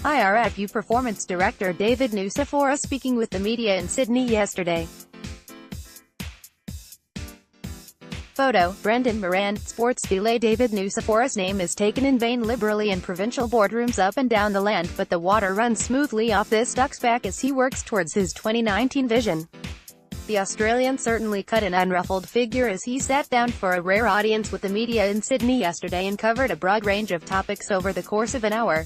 IRFU Performance Director David Nucifora speaking with the media in Sydney yesterday. Photo, Brendan Moran, Sportsfile David Nucifora's name is taken in vain liberally in provincial boardrooms up and down the land, but the water runs smoothly off this duck's back as he works towards his 2019 vision. The Australian certainly cut an unruffled figure as he sat down for a rare audience with the media in Sydney yesterday and covered a broad range of topics over the course of an hour.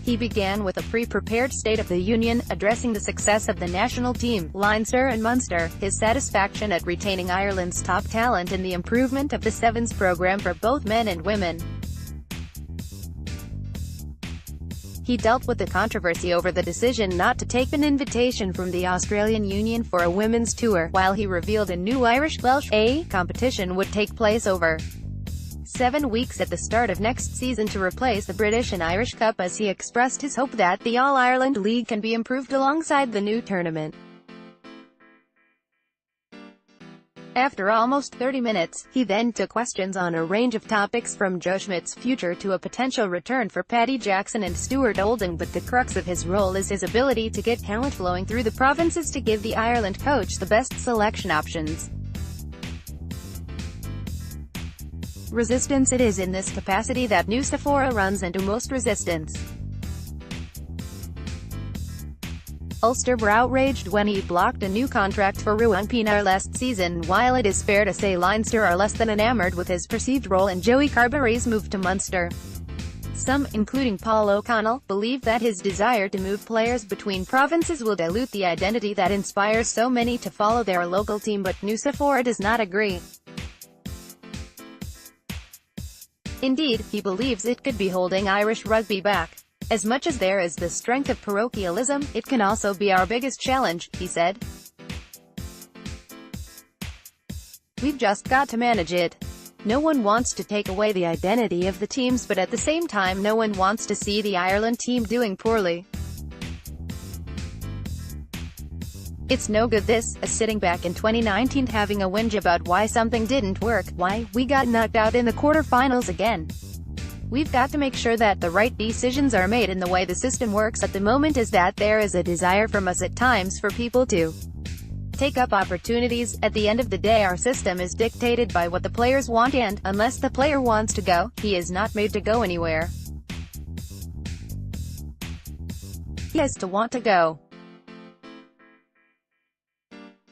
He began with a pre-prepared State of the Union, addressing the success of the national team, Leinster and Munster, his satisfaction at retaining Ireland's top talent and the improvement of the Sevens programme for both men and women. He dealt with the controversy over the decision not to take an invitation from the Australian Union for a women's tour, while he revealed a new Irish-Welsh A competition would take place over 7 weeks at the start of next season to replace the British and Irish Cup, as he expressed his hope that the All-Ireland League can be improved alongside the new tournament. After almost 30 minutes, he then took questions on a range of topics from Joe Schmidt's future to a potential return for Paddy Jackson and Stuart Olding, but the crux of his role is his ability to get talent flowing through the provinces to give the Ireland coach the best selection options. Resistance. It is in this capacity that Nucifora runs into most resistance. Ulster were outraged when he blocked a new contract for Ruan Pienaar last season, while it is fair to say Leinster are less than enamoured with his perceived role in Joey Carberry's move to Munster. Some, including Paul O'Connell, believe that his desire to move players between provinces will dilute the identity that inspires so many to follow their local team, but Nucifora does not agree. Indeed, he believes it could be holding Irish rugby back. As much as there is the strength of parochialism, it can also be our biggest challenge, he said. We've just got to manage it. No one wants to take away the identity of the teams, but at the same time no one wants to see the Ireland team doing poorly. It's no good this, sitting back in 2019 having a whinge about why something didn't work, why we got knocked out in the quarterfinals again. We've got to make sure that the right decisions are made, and the way the system works at the moment is that there is a desire from us at times for people to take up opportunities. At the end of the day, our system is dictated by what the players want, and, unless the player wants to go, he is not made to go anywhere. He has to want to go.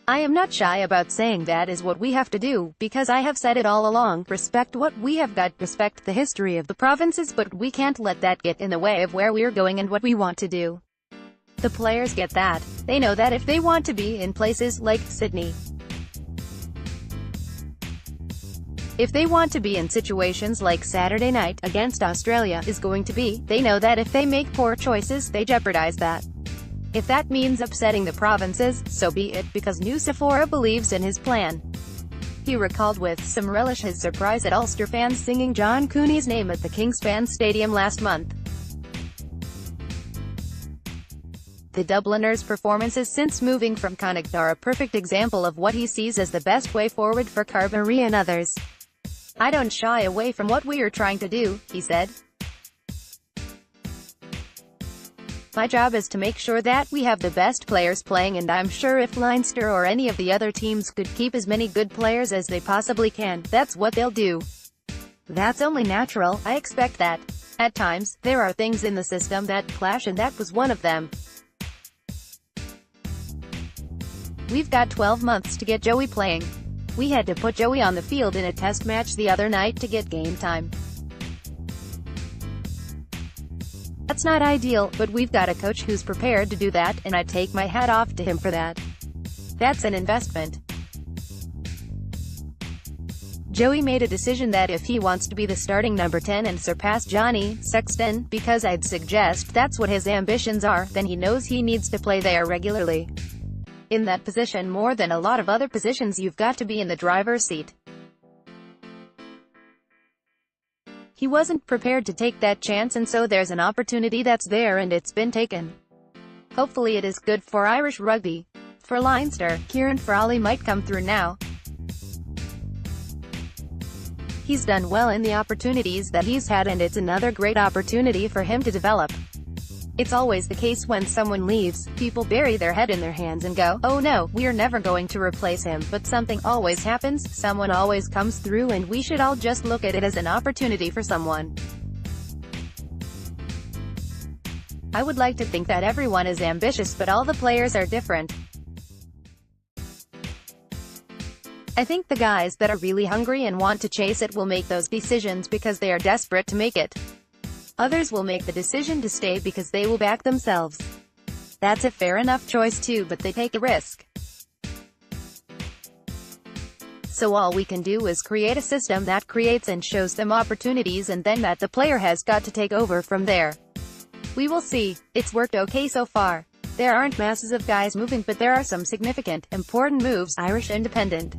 I am not shy about saying that is what we have to do, because I have said it all along, respect what we have got, respect the history of the provinces, but we can't let that get in the way of where we're going and what we want to do. The players get that. They know that if they want to be in places like Sydney, if they want to be in situations like Saturday night against Australia is going to be, they know that if they make poor choices, they jeopardize that. If that means upsetting the provinces, so be it, because Nucifora believes in his plan. He recalled with some relish his surprise at Ulster fans singing John Cooney's name at the Kingspan Stadium last month. The Dubliners' performances since moving from Connacht are a perfect example of what he sees as the best way forward for Carberry and others. I don't shy away from what we are trying to do, he said. My job is to make sure that we have the best players playing, and I'm sure if Leinster or any of the other teams could keep as many good players as they possibly can, that's what they'll do. That's only natural, I expect that. At times, there are things in the system that clash, and that was one of them. We've got 12 months to get Joey playing. We had to put Joey on the field in a test match the other night to get game time. That's not ideal, but we've got a coach who's prepared to do that, and I take my hat off to him for that. That's an investment. Joey made a decision that if he wants to be the starting number 10 and surpass Johnny Sexton, because I'd suggest that's what his ambitions are, then he knows he needs to play there regularly. In that position, more than a lot of other positions, you've got to be in the driver's seat. He wasn't prepared to take that chance, and so there's an opportunity that's there and it's been taken. Hopefully it is good for Irish rugby. For Leinster, Kieran Frawley might come through now. He's done well in the opportunities that he's had, and it's another great opportunity for him to develop. It's always the case when someone leaves, people bury their head in their hands and go, "Oh no, we're never going to replace him," but something always happens, someone always comes through, and we should all just look at it as an opportunity for someone. I would like to think that everyone is ambitious, but all the players are different. I think the guys that are really hungry and want to chase it will make those decisions because they are desperate to make it. Others will make the decision to stay because they will back themselves. That's a fair enough choice too, but they take a risk. So all we can do is create a system that creates and shows them opportunities, and then that the player has got to take over from there. We will see. It's worked okay so far. There aren't masses of guys moving, but there are some significant, important moves. Irish Independent.